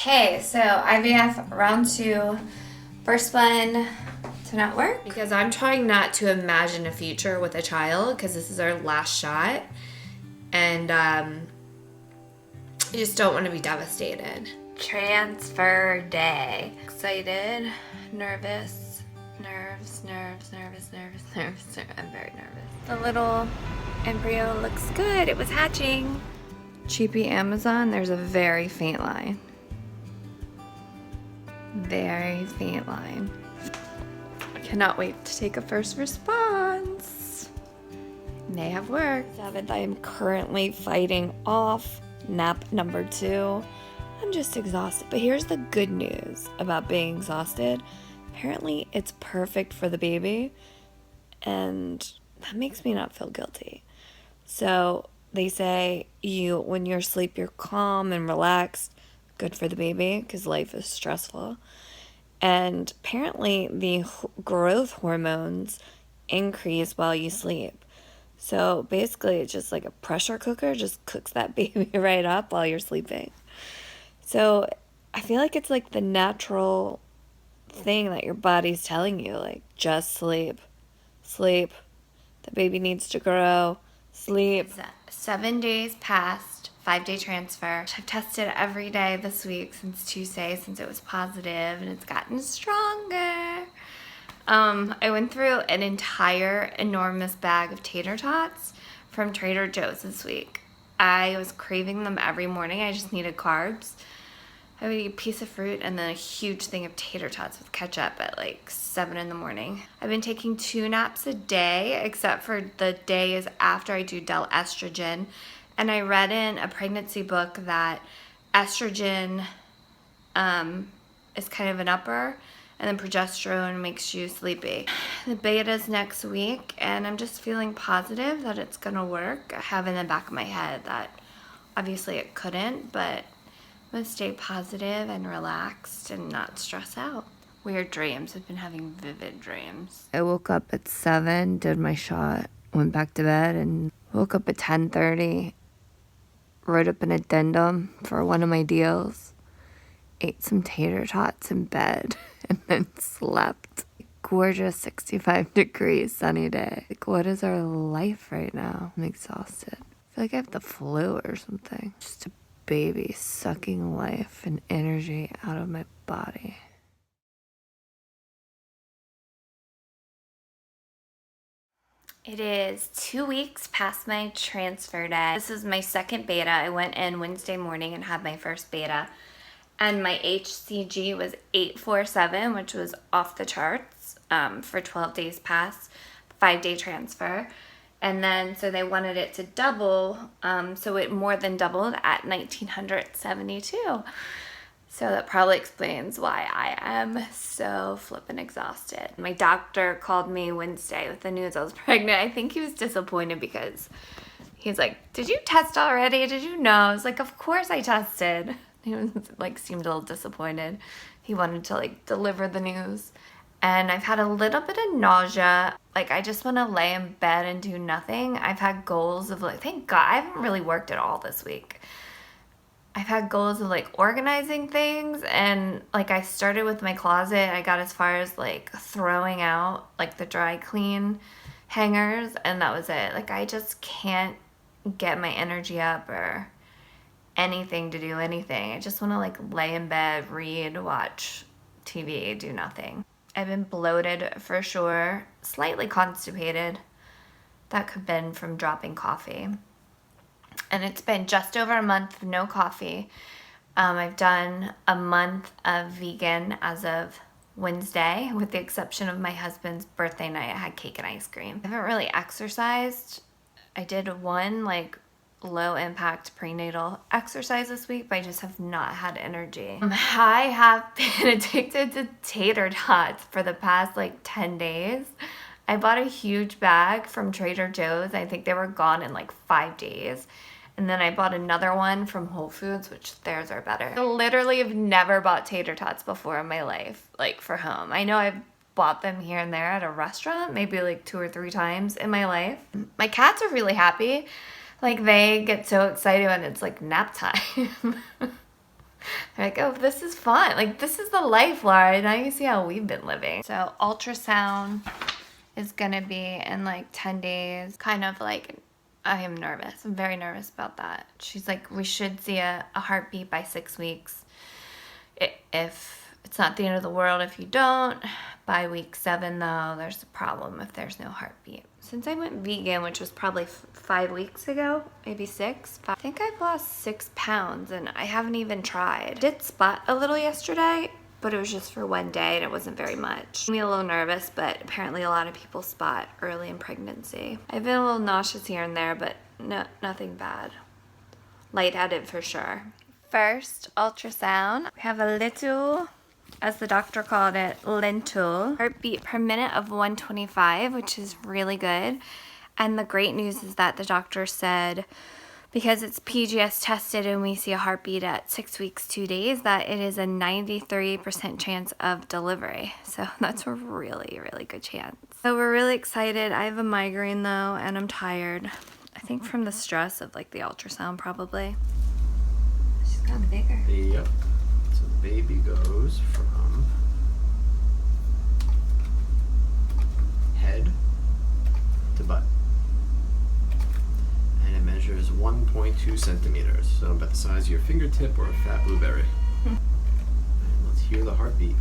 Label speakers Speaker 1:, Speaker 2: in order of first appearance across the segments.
Speaker 1: Okay, so IVF round 2, first one to not work. Because I'm trying not to imagine a future with a child because this is our last shot. And I just don't want to be devastated. Transfer day. Excited, nervous, nerves. I'm very nervous. The little embryo looks good. It was hatching. Cheapy Amazon, there's a very faint line. Very faint line. Cannot wait to take a first response. May have worked. 7th, I am currently fighting off nap number 2. I'm just exhausted. But here's the good news about being exhausted. Apparently, it's perfect for the baby. And that makes me not feel guilty. So they say when you're asleep, you're calm and relaxed. Good for the baby because life is stressful. And apparently the growth hormones increase while you sleep. So basically it's just like a pressure cooker, just cooks that baby right up while you're sleeping. So I feel like it's like the natural thing that your body's telling you, like, just sleep. Sleep. The baby needs to grow. Sleep. 7 days past 5-day transfer. I've tested every day this week since Tuesday, since it was positive, and it's gotten stronger. I went through an entire enormous bag of tater tots from Trader Joe's this week. I was craving them every morning. I just needed carbs. I would eat a piece of fruit and then a huge thing of tater tots with ketchup at like 7 in the morning. I've been taking 2 naps a day, except for the days after I do del estrogen. And I read in a pregnancy book that estrogen is kind of an upper, and then progesterone makes you sleepy. The beta's next week, and I'm just feeling positive that it's gonna work. I have in the back of my head that obviously it couldn't, but I'm gonna stay positive and relaxed and not stress out. Weird dreams. I've been having vivid dreams. I woke up at 7, did my shot, went back to bed, and woke up at 10:30. Wrote up an addendum for one of my deals, ate some tater tots in bed, and then slept. Gorgeous 65 degrees sunny day. Like, what is our life right now? I'm exhausted. I feel like I have the flu or something. Just a baby sucking life and energy out of my body. It is 2 weeks past my transfer day. This is my second beta. I went in Wednesday morning and had my first beta. And my HCG was 847, which was off the charts for 12 days past 5-day transfer. And then, so they wanted it to double, so it more than doubled at 1972. So that probably explains why I am so flippin' exhausted. My doctor called me Wednesday with the news I was pregnant. I think he was disappointed because he's like, "Did you test already? Did you know?" I was like, "Of course I tested." He was like, seemed a little disappointed. He wanted to like deliver the news. And I've had a little bit of nausea. Like, I just want to lay in bed and do nothing. I've had goals of like, thank God, I haven't really worked at all this week. I've had goals of like organizing things, and like I started with my closet. I got as far as like throwing out like the dry clean hangers, and that was it. Like, I just can't get my energy up or anything to do anything. I just want to like lay in bed, read, watch TV, do nothing. I've been bloated for sure, slightly constipated. That could have been from dropping coffee. And it's been just over a month of no coffee. I've done a month of vegan as of Wednesday, with the exception of my husband's birthday night. I had cake and ice cream. I haven't really exercised. I did one like low impact prenatal exercise this week, but I just have not had energy. I have been addicted to tater tots for the past like 10 days. I bought a huge bag from Trader Joe's. I think they were gone in like 5 days. And then I bought another one from Whole Foods, which theirs are better. I literally have never bought tater tots before in my life, like for home. I know I've bought them here and there at a restaurant, maybe like 2 or 3 times in my life. My cats are really happy. Like, they get so excited when it's like nap time. They're like, oh, this is fun. Like, this is the life, Laura. Now you see how we've been living. So ultrasound is gonna be in like 10 days. Kind of like, I am nervous. I'm very nervous about that. She's like, we should see a heartbeat by 6 weeks. If it's not the end of the world if you don't. By week 7 though, there's a problem if there's no heartbeat. Since I went vegan, which was probably 5 weeks ago, maybe 6, I think I've lost 6 pounds and I haven't even tried. I did spot a little yesterday, but it was just for one day and it wasn't very much. I'm a little nervous, but apparently a lot of people spot early in pregnancy. I've been a little nauseous here and there, but nothing bad. Lightheaded for sure. First ultrasound, we have a little, as the doctor called it, lentil. Heartbeat per minute of 125, which is really good. And the great news is that the doctor said, because it's PGS tested and we see a heartbeat at 6 weeks, 2 days, that it is a 93% chance of delivery. So that's a really, really good chance. So we're really excited. I have a migraine though, and I'm tired. I think from the stress of like the ultrasound probably. She's gotten bigger.
Speaker 2: Yep. So the baby goes from head to butt. And it measures 1.2 centimeters. So about the size of your fingertip or a fat blueberry. And let's hear the heartbeat.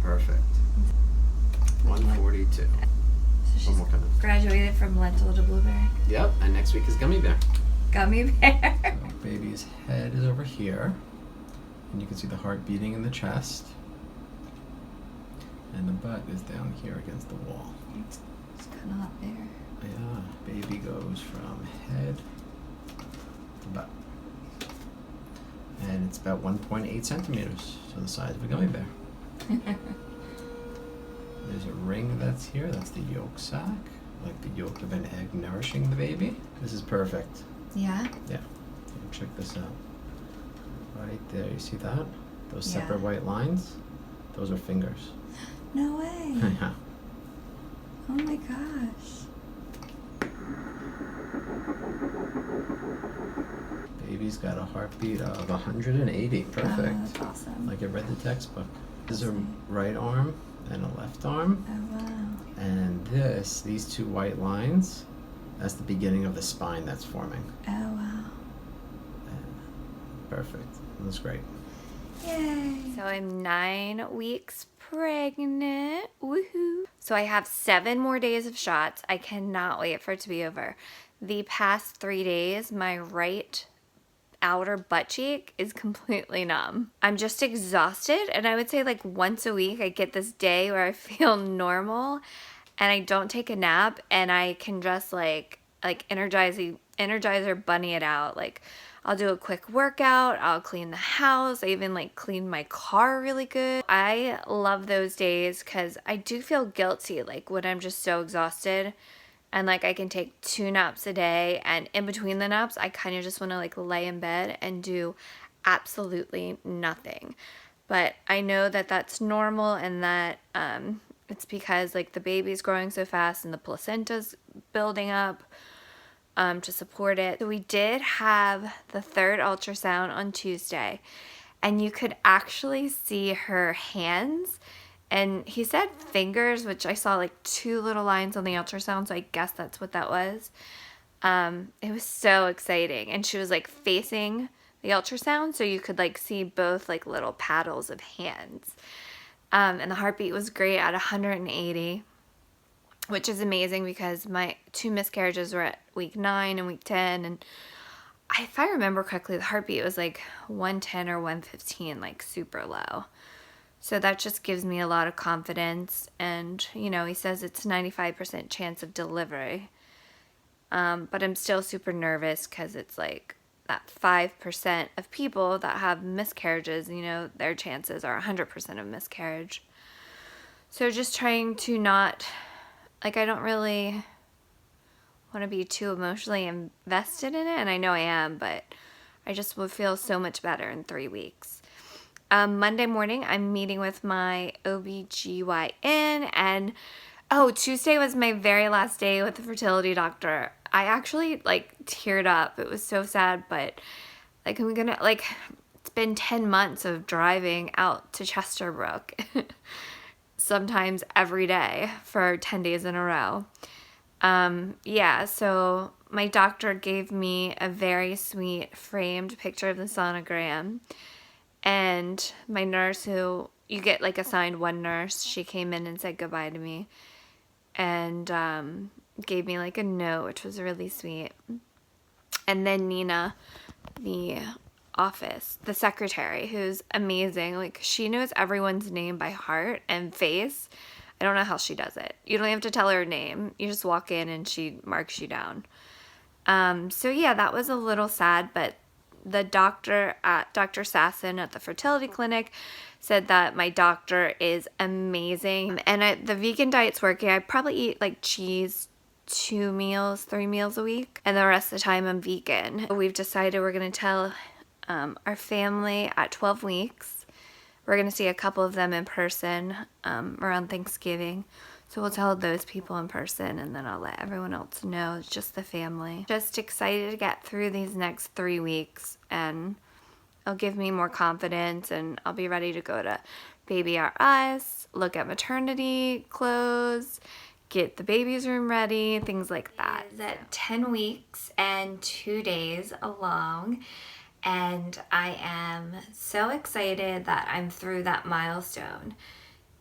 Speaker 2: Perfect. 142.
Speaker 1: So she's
Speaker 2: One more coming.
Speaker 1: graduated from lentil to blueberry.
Speaker 2: Yep, and next week is gummy bear.
Speaker 1: Gummy bear.
Speaker 2: So baby's head is over here, and you can see the heart beating in the chest, and the butt is down here against the wall.
Speaker 1: It's kind of a lot bigger.
Speaker 2: Yeah, baby goes from head to butt, and it's about 1.8 centimeters, so the size of a gummy bear. There's a ring that's here, that's the yolk sac, like the yolk of an egg nourishing the baby. This is perfect.
Speaker 1: Yeah?
Speaker 2: Yeah, check this out. Right there, you see that? Those
Speaker 1: Yeah.
Speaker 2: separate white lines? Those are fingers.
Speaker 1: No way.
Speaker 2: Yeah.
Speaker 1: Oh my gosh.
Speaker 2: Baby's got a heartbeat of 180. Perfect.
Speaker 1: Oh, that's awesome.
Speaker 2: Like I read the textbook. This is a right arm and a left arm.
Speaker 1: Oh wow.
Speaker 2: And these two white lines, that's the beginning of the spine that's forming.
Speaker 1: Oh wow.
Speaker 2: Perfect. That's great.
Speaker 1: Yay. So I'm 9 weeks pregnant. Woohoo. So I have 7 more days of shots. I cannot wait for it to be over. The past 3 days, my right outer butt cheek is completely numb. I'm just exhausted, and I would say like once a week I get this day where I feel normal and I don't take a nap and I can just like energizer bunny it out. Like I'll do a quick workout, I'll clean the house, I even like clean my car really good. I love those days because I do feel guilty like when I'm just so exhausted. And like I can take 2 naps a day, and in between the naps I kind of just want to like lay in bed and do absolutely nothing. But I know that that's normal, and that it's because like the baby's growing so fast and the placenta's building up to support it. So we did have the 3rd ultrasound on Tuesday, and you could actually see her hands. And he said fingers, which I saw like 2 little lines on the ultrasound, so I guess that's what that was. It was so exciting. And she was like facing the ultrasound, so you could like see both like little paddles of hands. And the heartbeat was great at 180, which is amazing because my 2 miscarriages were at week 9 and week 10. And if I remember correctly, the heartbeat was like 110 or 115, like super low. So that just gives me a lot of confidence. And, you know, he says it's 95% chance of delivery. But I'm still super nervous because it's like that 5% of people that have miscarriages, you know, their chances are 100% of miscarriage. So just trying to not, like, I don't really want to be too emotionally invested in it. And I know I am, but I just will feel so much better in 3 weeks. Monday morning, I'm meeting with my OBGYN, and Tuesday was my very last day with the fertility doctor. I actually like teared up. It was so sad, but like it's been 10 months of driving out to Chesterbrook sometimes every day for 10 days in a row. Yeah, so my doctor gave me a very sweet framed picture of the sonogram, and my nurse, who you get like assigned one nurse, she came in and said goodbye to me, and gave me like a note, which was really sweet. And then Nina, the secretary, who's amazing, like she knows everyone's name by heart and face. I don't know how she does it. You don't have to tell her name. You just walk in and she marks you down. So yeah, that was a little sad, but the doctor at Dr. Sasson at the fertility clinic said that my doctor is amazing. And the vegan diet's working. I probably eat like cheese 3 meals a week, and the rest of the time I'm vegan. We've decided we're going to tell our family at 12 weeks. We're going to see a couple of them in person around Thanksgiving. So we'll tell those people in person, and then I'll let everyone else know. It's just the family. Just excited to get through these next 3 weeks, and it'll give me more confidence, and I'll be ready to go to Baby R Us, look at maternity clothes, get the baby's room ready, things like that. It's at 10 weeks and 2 days along. And I am so excited that I'm through that milestone.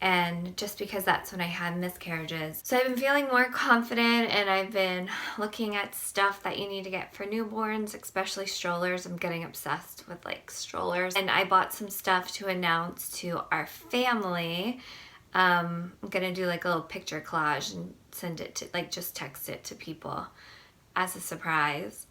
Speaker 1: And just because that's when I had miscarriages. So I've been feeling more confident, and I've been looking at stuff that you need to get for newborns, especially strollers. I'm getting obsessed with like strollers. And I bought some stuff to announce to our family. I'm gonna do like a little picture collage and send it to, like, just text it to people as a surprise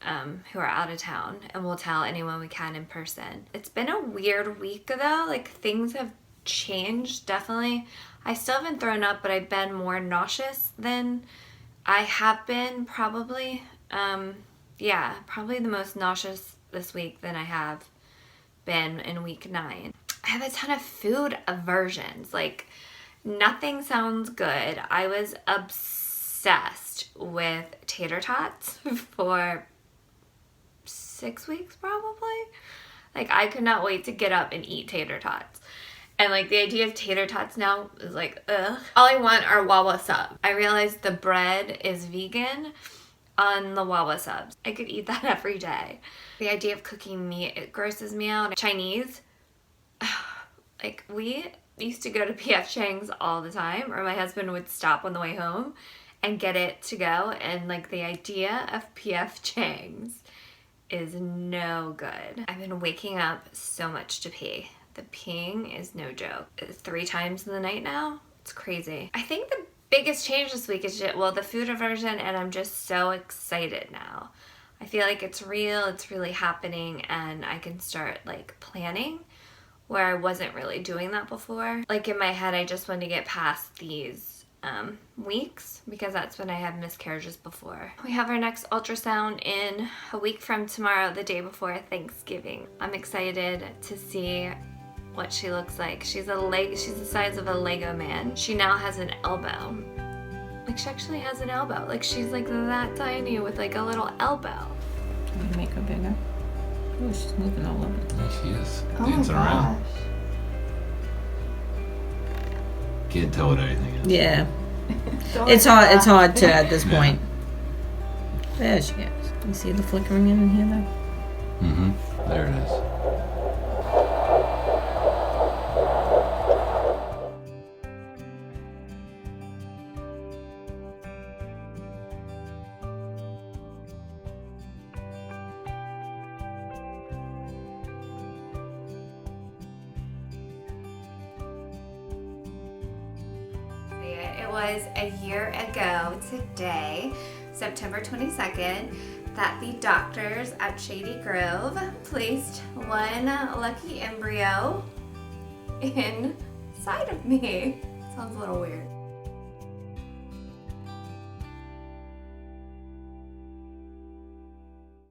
Speaker 1: who are out of town, and we'll tell anyone we can in person. It's been a weird week though, like things have changed definitely. I still haven't thrown up, but I've been more nauseous than I have been probably. Yeah, probably the most nauseous this week than I have been in week 9. I have a ton of food aversions, like nothing sounds good. I was obsessed with tater tots for 6 weeks probably. Like I could not wait to get up and eat tater tots. And like the idea of tater tots now is like, ugh. All I want are Wawa subs. I realized the bread is vegan on the Wawa subs. I could eat that every day. The idea of cooking meat, it grosses me out. Chinese, like we used to go to P.F. Chang's all the time, or my husband would stop on the way home and get it to go, and like the idea of P.F. Chang's is no good. I've been waking up so much to pee. The peeing is no joke. 3 times in the night now. It's crazy. I think the biggest change this week is just, well, the food aversion, and I'm just so excited now. I feel like it's real, it's really happening, and I can start like planning where I wasn't really doing that before. Like in my head, I just wanted to get past these weeks because that's when I had miscarriages before. We have our next ultrasound in a week from tomorrow, the day before Thanksgiving. I'm excited to see what she looks like. She's the size of a Lego man. She now has an elbow. Like she actually has an elbow. Like she's like that tiny with like a little elbow.
Speaker 3: Can you make her bigger? Oh, she's moving all over.
Speaker 2: Yeah, she is.
Speaker 1: Oh
Speaker 2: Dancing
Speaker 1: my
Speaker 2: around.
Speaker 1: gosh.
Speaker 2: Can't tell what anything is.
Speaker 3: Yeah. It's hard to at this point. There she is. You see the flickering in here though?
Speaker 2: Mm-hmm. There it is.
Speaker 1: It was a year ago today, September 22nd, that the doctors at Shady Grove placed one lucky embryo inside of me. Sounds a little weird.